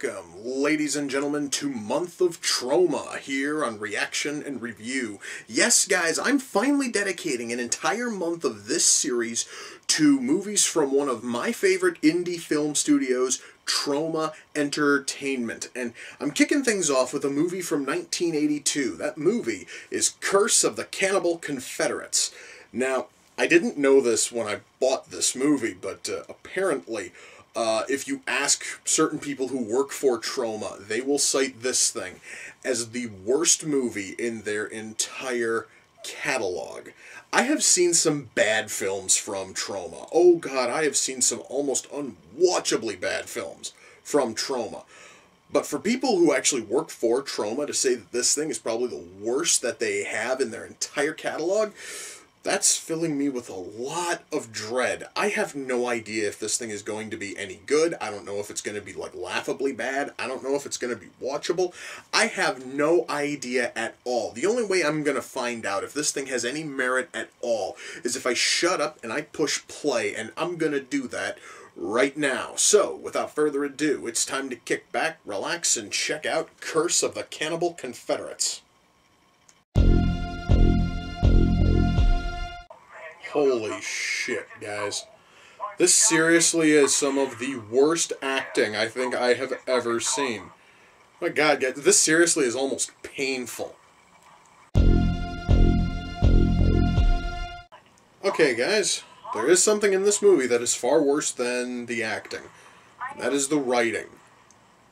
welcome, ladies and gentlemen, to Month of Troma here on Reaction and Review. Yes, guys, I'm finally dedicating an entire month of this series to movies from one of my favorite indie film studios, Troma Entertainment. And I'm kicking things off with a movie from 1982. That movie is Curse of the Cannibal Confederates. Now, I didn't know this when I bought this movie, but apparently, if you ask certain people who work for Troma, they will cite this thing as the worst movie in their entire catalog. I have seen some bad films from Troma. Oh god, I have seen some almost unwatchably bad films from Troma. But for people who actually work for Troma to say that this thing is probably the worst that they have in their entire catalog, that's filling me with a lot of dread. I have no idea if this thing is going to be any good. I don't know if it's going to be, like, laughably bad. I don't know if it's going to be watchable. I have no idea at all. The only way I'm going to find out if this thing has any merit at all is if I shut up and I push play, and I'm going to do that right now. So, without further ado, it's time to kick back, relax, and check out Curse of the Cannibal Confederates. Holy shit, guys. This seriously is some of the worst acting I think I have ever seen. My god, guys, this seriously is almost painful. Okay, guys, there is something in this movie that is far worse than the acting. And that is the writing.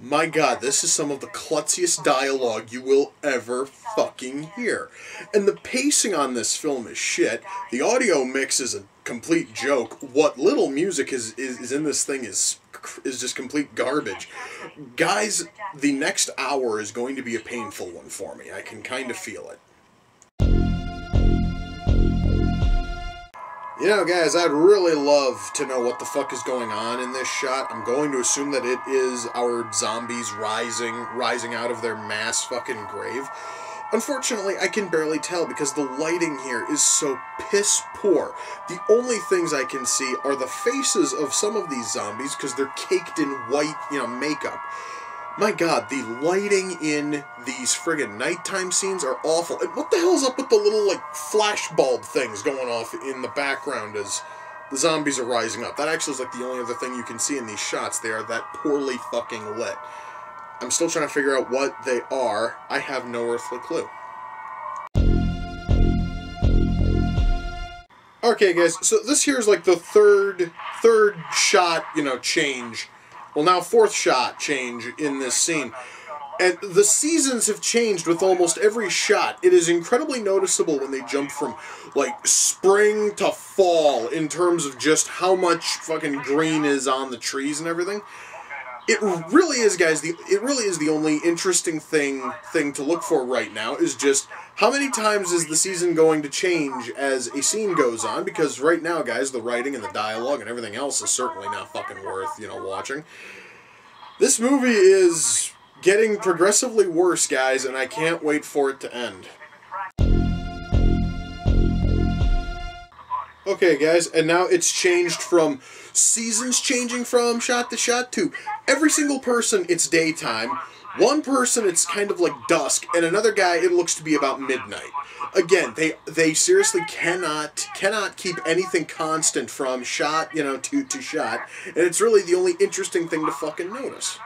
My god, this is some of the klutziest dialogue you will ever fucking hear. And the pacing on this film is shit. The audio mix is a complete joke. What little music is in this thing is just complete garbage. Guys, the next hour is going to be a painful one for me. I can kind of feel it. You know, guys, I'd really love to know what the fuck is going on in this shot. I'm going to assume that it is our zombies rising out of their mass fucking grave. Unfortunately, I can barely tell because the lighting here is so piss poor. The only things I can see are the faces of some of these zombies because they're caked in white, makeup. My god, the lighting in these friggin' nighttime scenes are awful. And what the hell's up with the little, flash bulb things going off in the background as the zombies are rising up? That actually is, the only other thing you can see in these shots. They are that poorly fucking lit. I'm still trying to figure out what they are. I have no earthly clue. Okay, guys, so this here is, the third shot, change. Well, now fourth shot change in this scene. And the seasons have changed with almost every shot. It is incredibly noticeable when they jump from, spring to fall in terms of just how much fucking green is on the trees and everything. It really is, guys, it really is the only interesting thing to look for right now is just how many times is the season going to change as a scene goes on, because right now, guys, the writing and the dialogue and everything else is certainly not fucking worth, watching. This movie is getting progressively worse, guys, and I can't wait for it to end. Okay, guys, and now it's changed from seasons changing from shot to shot to every single person, it's daytime. One person, it's kind of like dusk, and another guy, it looks to be about midnight. Again, they seriously cannot keep anything constant from shot, to shot, and it's really the only interesting thing to fucking notice.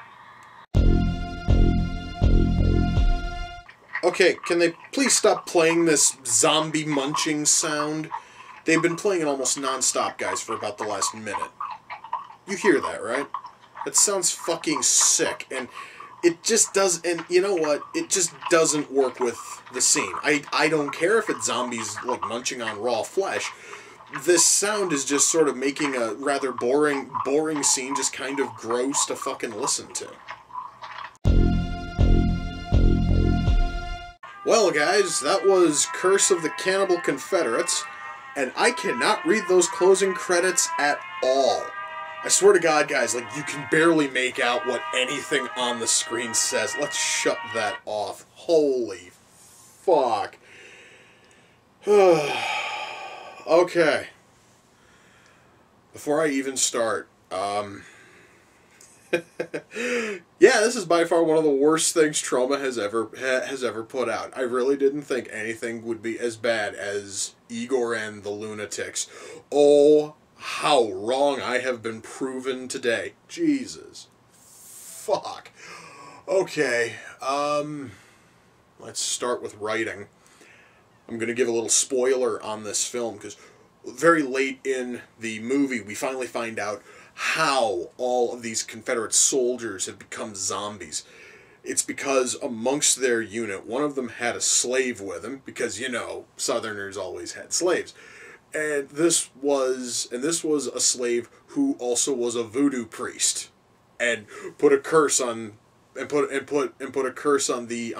Okay, can they please stop playing this zombie munching sound? They've been playing it almost non-stop, guys, for about the last minute. You hear that, right? That sounds fucking sick, and it just does, and you know what? It just doesn't work with the scene. I don't care if it's zombies, munching on raw flesh. This sound is just sort of making a rather boring scene just kind of gross to fucking listen to. Well, guys, that was Curse of the Cannibal Confederates, and I cannot read those closing credits at all. I swear to God, guys, you can barely make out what anything on the screen says. Let's shut that off. Holy fuck. Okay. Before I even start, Yeah, this is by far one of the worst things Troma has ever put out. I really didn't think anything would be as bad as Igor and the Lunatics. Oh, how wrong I have been proven today. Jesus. Fuck. Okay, let's start with writing. I'm going to give a little spoiler on this film, because very late in the movie, we finally find out how all of these Confederate soldiers have become zombies. It's because amongst their unit, one of them had a slave with him, because, you know, Southerners always had slaves. And this was a slave who also was a voodoo priest, and put a curse on put a curse on the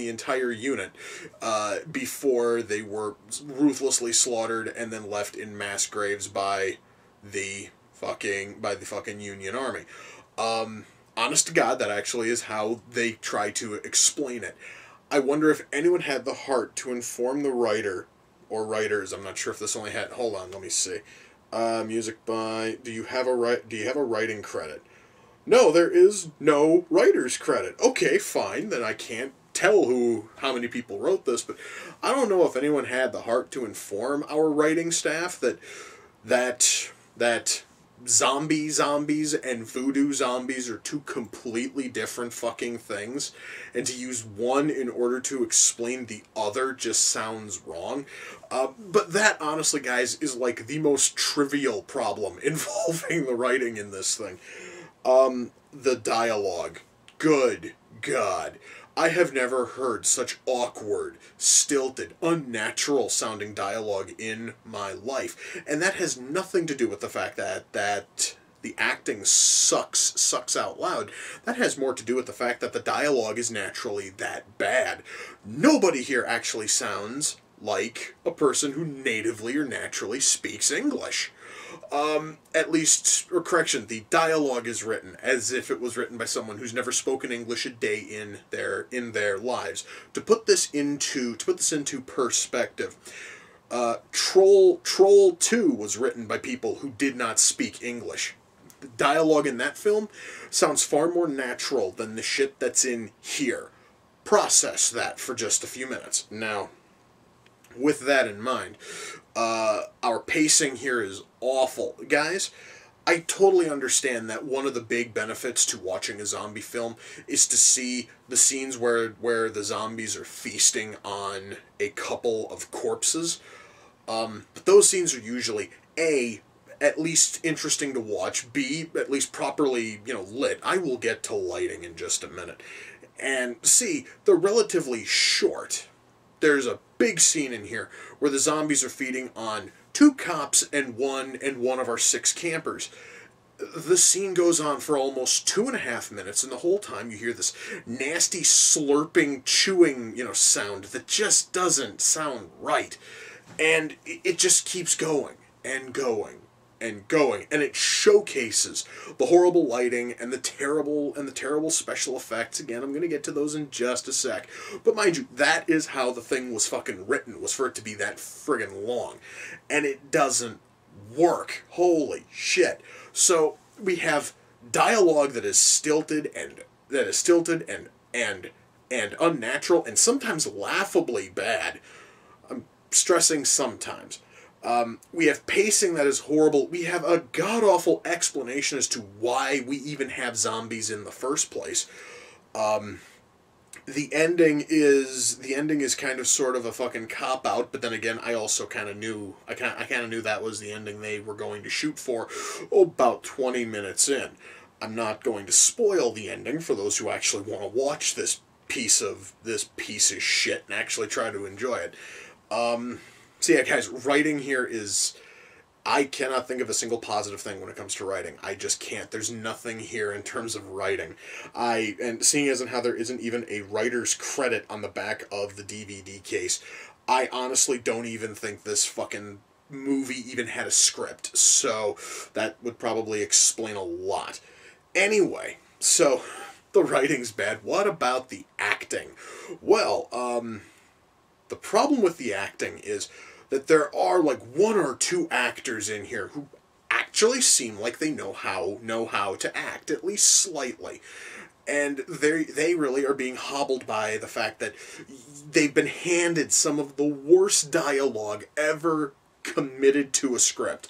entire unit before they were ruthlessly slaughtered and then left in mass graves by the fucking Union Army. Honest to God, that actually is how they try to explain it. I wonder if anyone had the heart to inform the writer or writers. I'm not sure if this only had. Hold on, let me see. Music by. Do you have a writing credit? No, there is no writer's credit. Okay, fine, then I can't tell how many people wrote this, but I don't know if anyone had the heart to inform our writing staff that zombies and voodoo zombies are two completely different fucking things, and to use one in order to explain the other just sounds wrong. But that, honestly, guys, is like the most trivial problem involving the writing in this thing. The dialogue. Good God. I have never heard such awkward, stilted, unnatural sounding dialogue in my life. And that has nothing to do with the fact that the acting sucks out loud. That has more to do with the fact that the dialogue is naturally that bad. Nobody here actually sounds like a person who natively or naturally speaks English. At least, or correction, the dialogue is written as if it was written by someone who's never spoken English a day in their lives. To put this into perspective, Troll 2 was written by people who did not speak English. The dialogue in that film sounds far more natural than the shit that's in here. Process that for just a few minutes. Now, with that in mind, our pacing here is awful. Guys, I totally understand that one of the big benefits to watching a zombie film is to see the scenes where the zombies are feasting on a couple of corpses. But those scenes are usually, A, at least interesting to watch, B, at least properly, lit. I will get to lighting in just a minute. And C, they're relatively short. There's a big scene in here where the zombies are feeding on 2 cops and one of our 6 campers. The scene goes on for almost 2.5 minutes, and the whole time you hear this nasty slurping, chewing, sound that just doesn't sound right. And it just keeps going and going and going, and it showcases the horrible lighting and the terrible special effects. Again, I'm going to get to those in just a sec. But mind you, that is how the thing was fucking written, was for it to be that friggin' long. And it doesn't work. Holy shit. So we have dialogue that is stilted and unnatural and sometimes laughably bad. I'm stressing sometimes. We have pacing that is horrible. We have a god-awful explanation as to why we even have zombies in the first place. The ending is kind of sort of a fucking cop-out, but then again, I also kind of knew that was the ending they were going to shoot for about 20 minutes in. I'm not going to spoil the ending for those who actually want to watch this piece of shit and actually try to enjoy it. So yeah, guys, writing here is... I cannot think of a single positive thing when it comes to writing. I just can't. There's nothing here in terms of writing. And seeing as in how there isn't even a writer's credit on the back of the DVD case, I honestly don't even think this fucking movie even had a script. So that would probably explain a lot. Anyway, so the writing's bad. What about the acting? Well, the problem with the acting is that there are like 1 or 2 actors in here who act actually seem like they know how to act, at least slightly. And they really are being hobbled by the fact that they've been handed some of the worst dialogue ever committed to a script.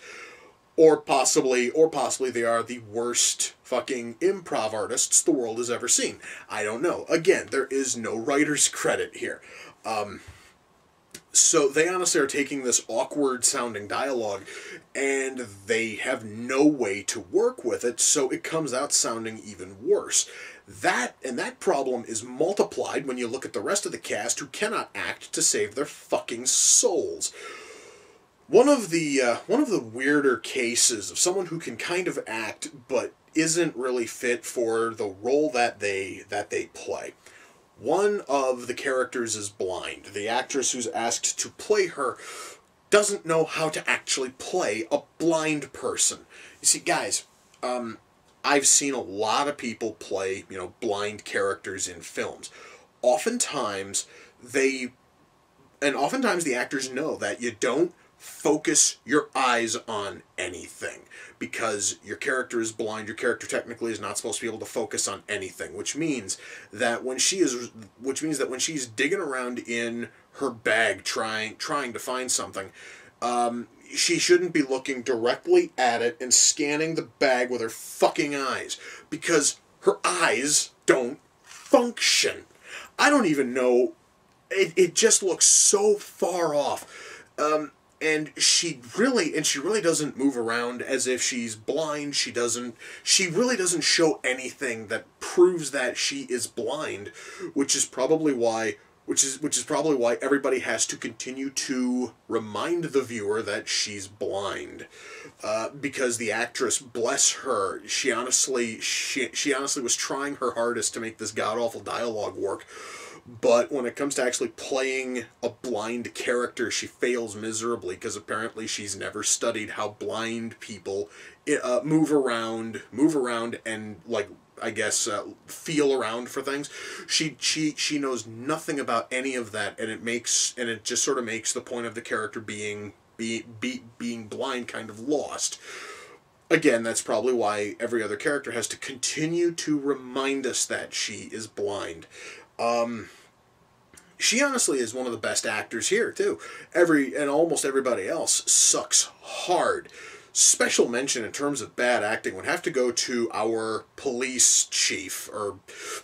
Or possibly they are the worst fucking improv artists the world has ever seen. I don't know. Again, there is no writer's credit here. So they honestly are taking this awkward sounding dialogue and they have no way to work with it, so it comes out sounding even worse. That problem is multiplied when you look at the rest of the cast who cannot act to save their fucking souls. One of the weirder cases of someone who can kind of act but isn't really fit for the role that they play. One of the characters is blind. The actress who's asked to play her doesn't know how to actually play a blind person. You see, guys, I've seen a lot of people play, blind characters in films. Oftentimes the actors know that you don't focus your eyes on anything because your character is blind. Your character technically is not supposed to be able to focus on anything, which means that when she's digging around in her bag trying to find something, she shouldn't be looking directly at it and scanning the bag with her fucking eyes, because her eyes don't function. I don't even know. It just looks so far off. And she really doesn't move around as if she's blind. She really doesn't show anything that proves that she is blind, which is probably why everybody has to continue to remind the viewer that she's blind. Because the actress, bless her, she honestly was trying her hardest to make this god-awful dialogue work. But when it comes to actually playing a blind character, she fails miserably, because apparently she's never studied how blind people move around and, like, I guess, feel around for things. She knows nothing about any of that, and it just sort of makes the point of the character being blind kind of lost. Again, that's probably why every other character has to continue to remind us that she is blind. She honestly is one of the best actors here, too. Almost everybody else sucks hard. Special mention in terms of bad acting would have to go to our police chief, or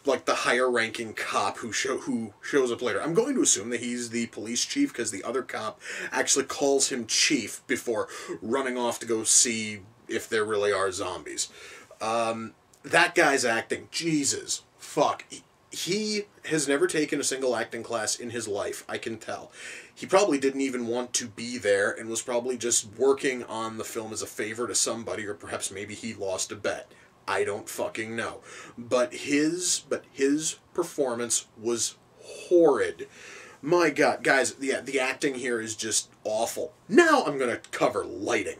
like the higher-ranking cop who shows up later. I'm going to assume that he's the police chief because the other cop actually calls him chief before running off to go see if there really are zombies. That guy's acting, Jesus, fuck. He has never taken a single acting class in his life, I can tell. He probably didn't even want to be there and was probably just working on the film as a favor to somebody, or perhaps maybe he lost a bet. I don't fucking know. But his performance was horrid. My God, guys, the acting here is just awful. Now I'm going to cover lighting,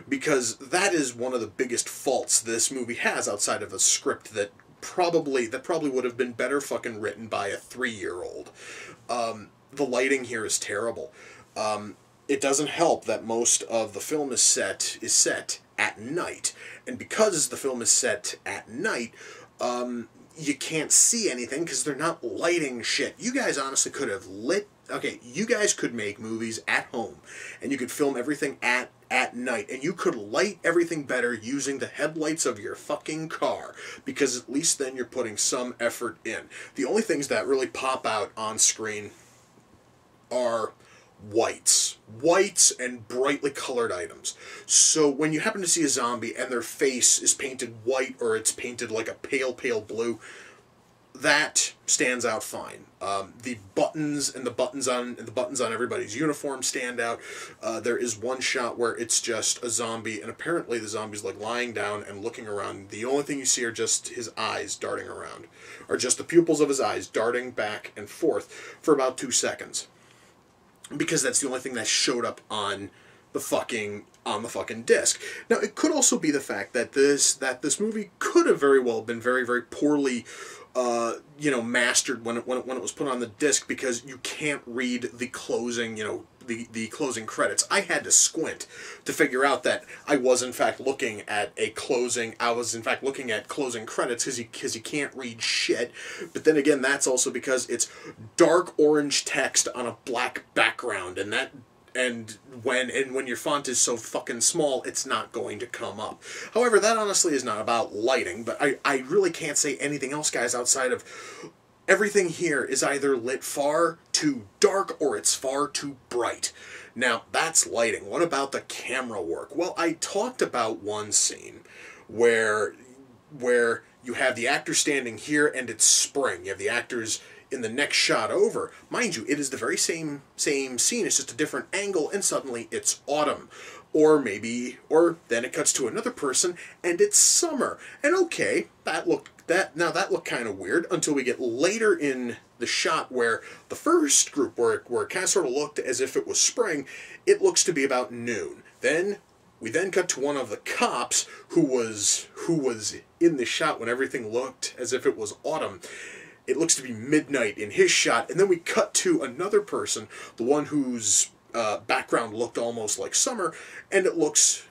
because that is one of the biggest faults this movie has outside of a script that probably would have been better fucking written by a 3-year-old. The lighting here is terrible. It doesn't help that most of the film is set at night, and because the film is set at night, you can't see anything because they're not lighting shit. You guys honestly could have you guys could make movies at home, and you could film everything at night, and you could light everything better using the headlights of your fucking car, because at least then you're putting some effort in. The only things that really pop out on screen are whites and brightly colored items. So when you happen to see a zombie and their face is painted white, or it's painted like a pale blue, that stands out fine. The buttons on everybody's uniform stand out. There is one shot where it's just a zombie, and apparently the zombie's like lying down and looking around. The only thing you see are just his eyes darting around, or just the pupils of his eyes darting back and forth for about 2 seconds, because that's the only thing that showed up on the fucking disc. Now, it could also be the fact that this movie could have very well been very, very poorly mastered when it was put on the disc, because you can't read the closing the closing credits, I had to squint to figure out that I was in fact looking at closing credits, because you can't read shit. But then again, that's also because it's dark orange text on a black background, and when your font is so fucking small, it's not going to come up. However, that honestly is not about lighting, but I really can't say anything else, guys, outside of everything here is either lit far too dark or it's far too bright. Now, that's lighting. What about the camera work? Well, I talked about one scene where you have the actor standing here and it's spring. You have the actors in the next shot over. Mind you, it is the very same scene, it's just a different angle, and suddenly it's autumn. Or then it cuts to another person and it's summer. And okay, that looked kind of weird until we get later in the shot where the first group, where it kind of sort of looked as if it was spring, it looks to be about noon. Then we cut to one of the cops who was in the shot when everything looked as if it was autumn. It looks to be midnight in his shot, and then we cut to another person, the one whose background looked almost like summer, and it looks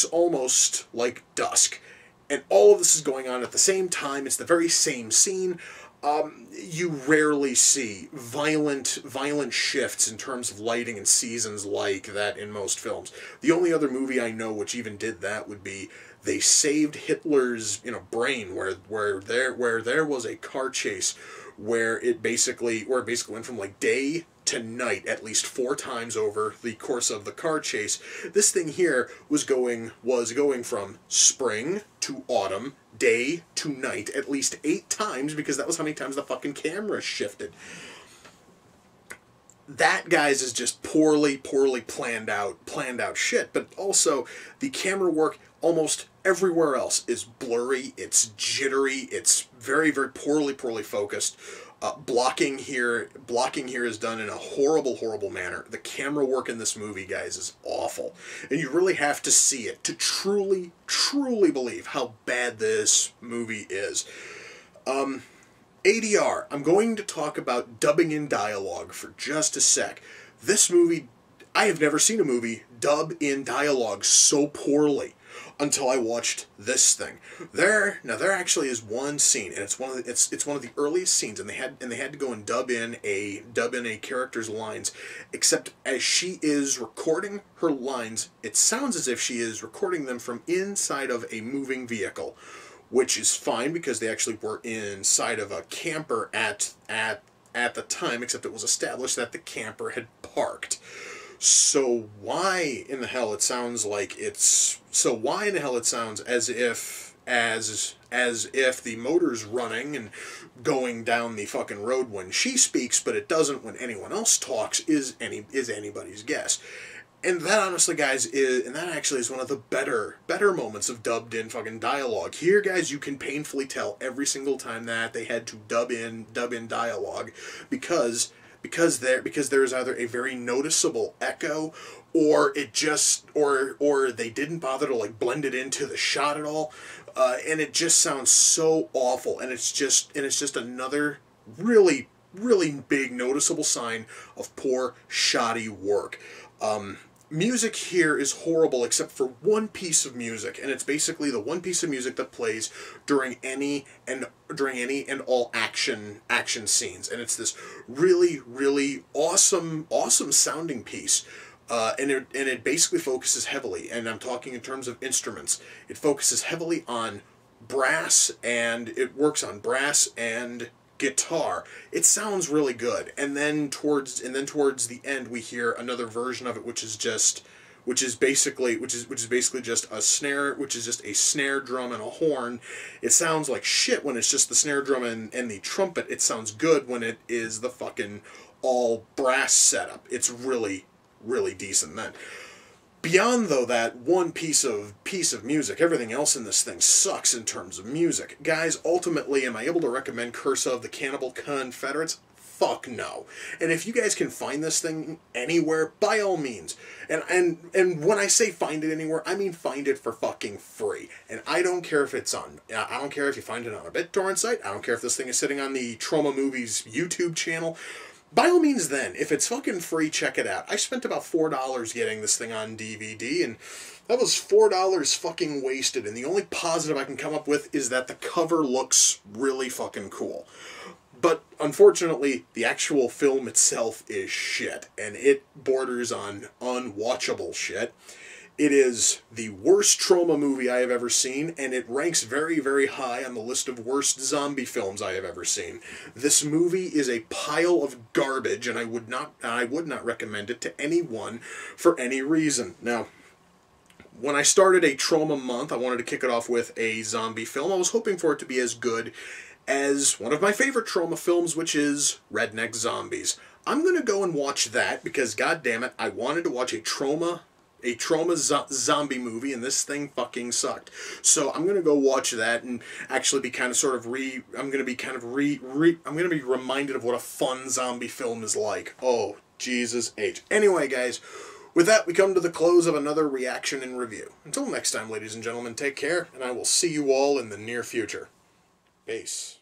almost like dusk. And all of this is going on at the same time. It's the very same scene. You rarely see violent shifts in terms of lighting and seasons like that in most films. The only other movie I know which even did that would be They Saved Hitler's Brain, where there was a car chase where it basically went from like day to night at least 4 times over the course of the car chase. This thing here was going from spring to autumn, day to night, at least 8 times, because that was how many times the fucking camera shifted. That, guys, is just poorly planned out shit. But also, the camera work almost everywhere else is blurry, it's jittery, it's very poorly focused. Blocking here is done in a horrible manner. The camera work in this movie, guys, is awful. And you really have to see it to truly believe how bad this movie is. ADR, I'm going to talk about dubbing in dialogue for just a sec. This movie, I have never seen a movie dub in dialogue so poorly until I watched this thing. There actually is one scene, and it's one of the earliest scenes, and they had to go and dub in a character's lines. Except as she is recording her lines, it sounds as if she is recording them from inside of a moving vehicle, which is fine because they actually were inside of a camper at the time. Except it was established that the camper had parked. So why in the hell it sounds as if the motor's running and going down the fucking road when she speaks, but it doesn't when anyone else talks, is anybody's guess. And that, honestly, guys, is one of the better moments of dubbed in fucking dialogue. Here, guys, you can painfully tell every single time that they had to dub in dialogue because there is either a very noticeable echo, or it just or they didn't bother to like blend it into the shot at all, and it just sounds so awful, and it's just another really big noticeable sign of poor, shoddy work. Music here is horrible except for one piece of music, and it's basically the one piece of music that plays during any and all action scenes, and it's this really awesome sounding piece, and it basically focuses heavily, and I'm talking in terms of instruments. It focuses heavily on brass, and it works on brass and guitar. It sounds really good, and then towards the end we hear another version of it, which is basically just a snare, which is just a snare drum and a horn. It sounds like shit when it's just the snare drum and the trumpet. It sounds good when it is the fucking all brass setup. It's really decent then. Beyond, though, that one piece of music, everything else in this thing sucks in terms of music. Guys, ultimately, am I able to recommend Curse of the Cannibal Confederates? Fuck no. And if you guys can find this thing anywhere, by all means. And when I say find it anywhere, I mean find it for fucking free. And I don't care if it's on, I don't care if you find it on a BitTorrent site, I don't care if this thing is sitting on the Troma Movies YouTube channel. by all means then, if it's fucking free, check it out. I spent about $4 getting this thing on DVD, and that was $4 fucking wasted, and the only positive I can come up with is that the cover looks really fucking cool. But, unfortunately, the actual film itself is shit, and it borders on unwatchable shit. It is the worst Troma movie I have ever seen, and it ranks very, very high on the list of worst zombie films I have ever seen. This movie is a pile of garbage, and I would not recommend it to anyone for any reason. Now, when I started a Troma month, I wanted to kick it off with a zombie film. I was hoping for it to be as good as one of my favorite Troma films, which is Redneck Zombies. I'm going to go and watch that because, goddammit, I wanted to watch a Troma zombie movie, and this thing fucking sucked. So I'm going to go watch that and actually be kind of I'm going to be reminded of what a fun zombie film is like. Oh, Jesus H. Anyway, guys, with that, we come to the close of another reaction and review. Until next time, ladies and gentlemen, take care, and I will see you all in the near future. Peace.